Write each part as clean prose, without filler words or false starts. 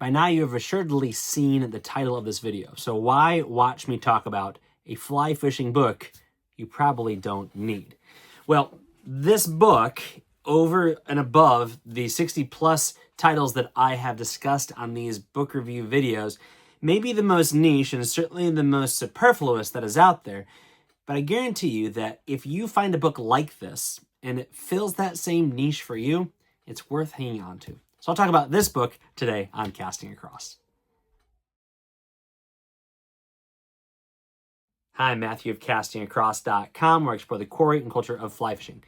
By now you have assuredly seen the title of this video, so why watch me talk about a fly fishing book you probably don't need? Well, this book, over and above the 60 plus titles that I have discussed on these book review videos, may be the most niche and certainly the most superfluous that is out there, but I guarantee you that if you find a book like this and it fills that same niche for you, it's worth hanging on to. So I'll talk about this book today on Casting Across. Hi, I'm Matthew of castingacross.com, where I explore the quarry and culture of fly fishing.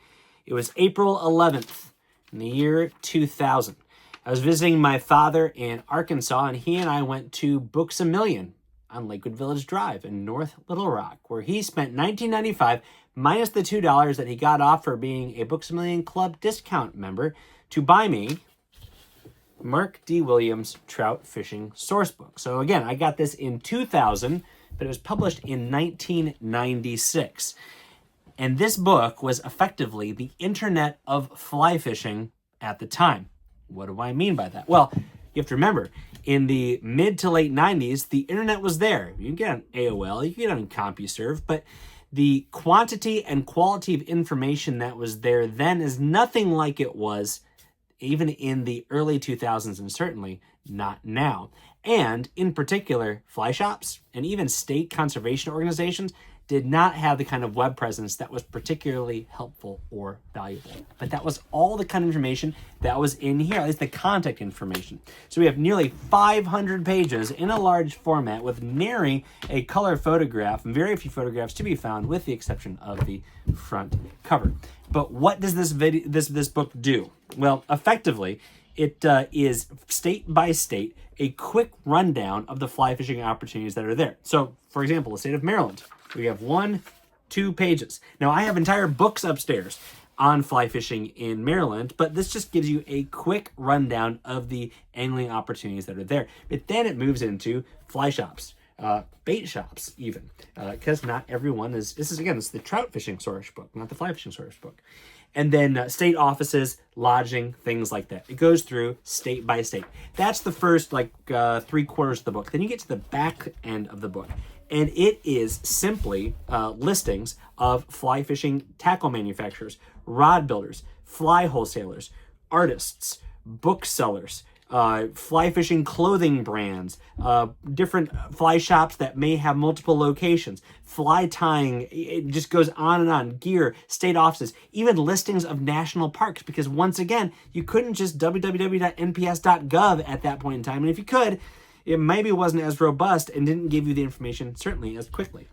It was April 11th in the year 2000. I was visiting my father in Arkansas, and he and I went to Books A Million on Lakewood Village Drive in North Little Rock, where he spent $19.95 minus the $2 that he got off for being a Books A Million Club discount member to buy me Mark D. Williams Trout Fishing Sourcebook. So again, I got this in 2000, but it was published in 1996. And this book was effectively the internet of fly fishing at the time. What do I mean by that? Well, you have to remember, in the mid to late 90s, the internet was there. You can get on AOL, you can get on CompuServe, but the quantity and quality of information that was there then is nothing like it was even in the early 2000s, and certainly not now. And in particular, fly shops and even state conservation organizations did not have the kind of web presence that was particularly helpful or valuable. But that was all the kind of information that was in here, at least the contact information. So we have nearly 500 pages in a large format with nary a color photograph, and very few photographs to be found with the exception of the front cover. But what does this book do? Well, effectively, it is state by state a quick rundown of the fly fishing opportunities that are there. So, for example, the state of Maryland, we have 2 pages. Now, I have entire books upstairs on fly fishing in Maryland, but this just gives you a quick rundown of the angling opportunities that are there. But then it moves into fly shops, bait shops even, because not everyone is, this is the trout fishing sourcebook, not the fly fishing sourcebook. And then state offices, lodging, things like that. It goes through state by state. That's the first 3/4 of the book. Then you get to the back end of the book, and it is simply listings of fly fishing tackle manufacturers, rod builders, fly wholesalers, artists, booksellers, fly fishing clothing brands, different fly shops that may have multiple locations, fly tying, it just goes on and on, gear, state offices, even listings of national parks, because once again, you couldn't just www.nps.gov at that point in time, and if you could, it maybe wasn't as robust and didn't give you the information certainly as quickly.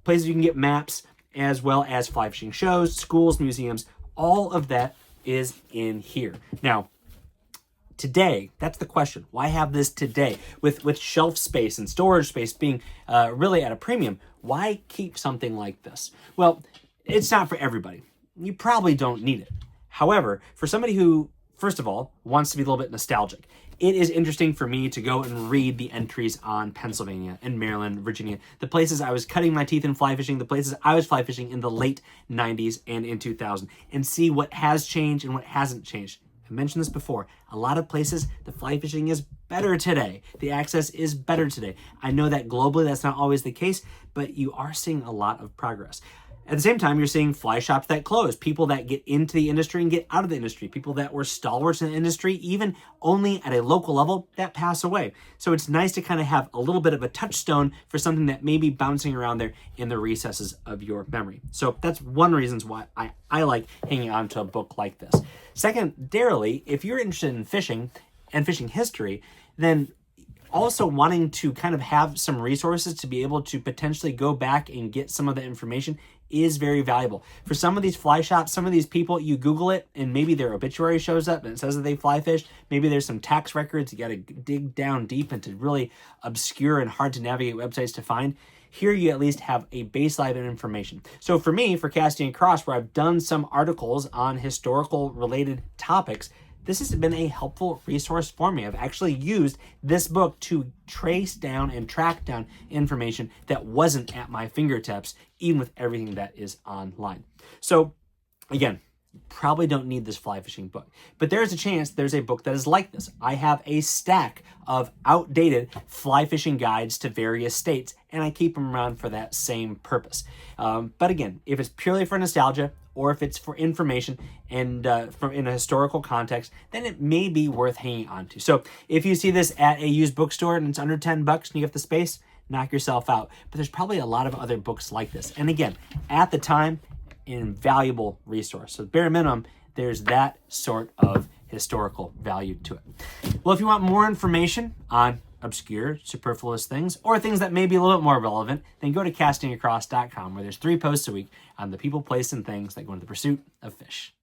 Places you can get maps, as well as fly fishing shows, schools, museums, all of that is in here. Now, today, that's the question. Why have this today? With shelf space and storage space being really at a premium, why keep something like this? Well, it's not for everybody. You probably don't need it. However, for somebody who, first of all, wants to be a little bit nostalgic, it is interesting for me to go and read the entries on Pennsylvania and Maryland, Virginia, the places I was cutting my teeth in fly fishing, the places I was fly fishing in the late 90s and in 2000, and see what has changed and what hasn't changed. I mentioned this before. A lot of places, the fly fishing is better today. The access is better today. I know that globally that's not always the case, but you are seeing a lot of progress. At the same time, you're seeing fly shops that close, people that get into the industry and get out of the industry, people that were stalwarts in the industry, even only at a local level, that pass away. So it's nice to kind of have a little bit of a touchstone for something that may be bouncing around there in the recesses of your memory. So that's one of the reasons why I like hanging on to a book like this. Secondarily, if you're interested in fishing and fishing history, then also wanting to kind of have some resources to be able to potentially go back and get some of the information is very valuable. For some of these fly shops, some of these people, you Google it and maybe their obituary shows up and it says that they fly fish. Maybe there's some tax records. You got to dig down deep into really obscure and hard to navigate websites to find. Here you at least have a baseline of information. So for me, for Casting Across, where I've done some articles on historical related topics, this has been a helpful resource for me. I've actually used this book to trace down and track down information that wasn't at my fingertips, even with everything that is online. So again, probably don't need this fly fishing book, but there's a chance there's a book that is like this. I have a stack of outdated fly fishing guides to various states, and I keep them around for that same purpose. But again, if it's purely for nostalgia, or if it's for information and in a historical context, then it may be worth hanging on to. So if you see this at a used bookstore and it's under $10 and you have the space, knock yourself out. But there's probably a lot of other books like this. And again, at the time, an invaluable resource. So bare minimum, there's that sort of historical value to it. Well, if you want more information on obscure, superfluous things, or things that may be a little bit more relevant, then go to castingacross.com, where there's 3 posts a week on the people, place, and things that go into the pursuit of fish.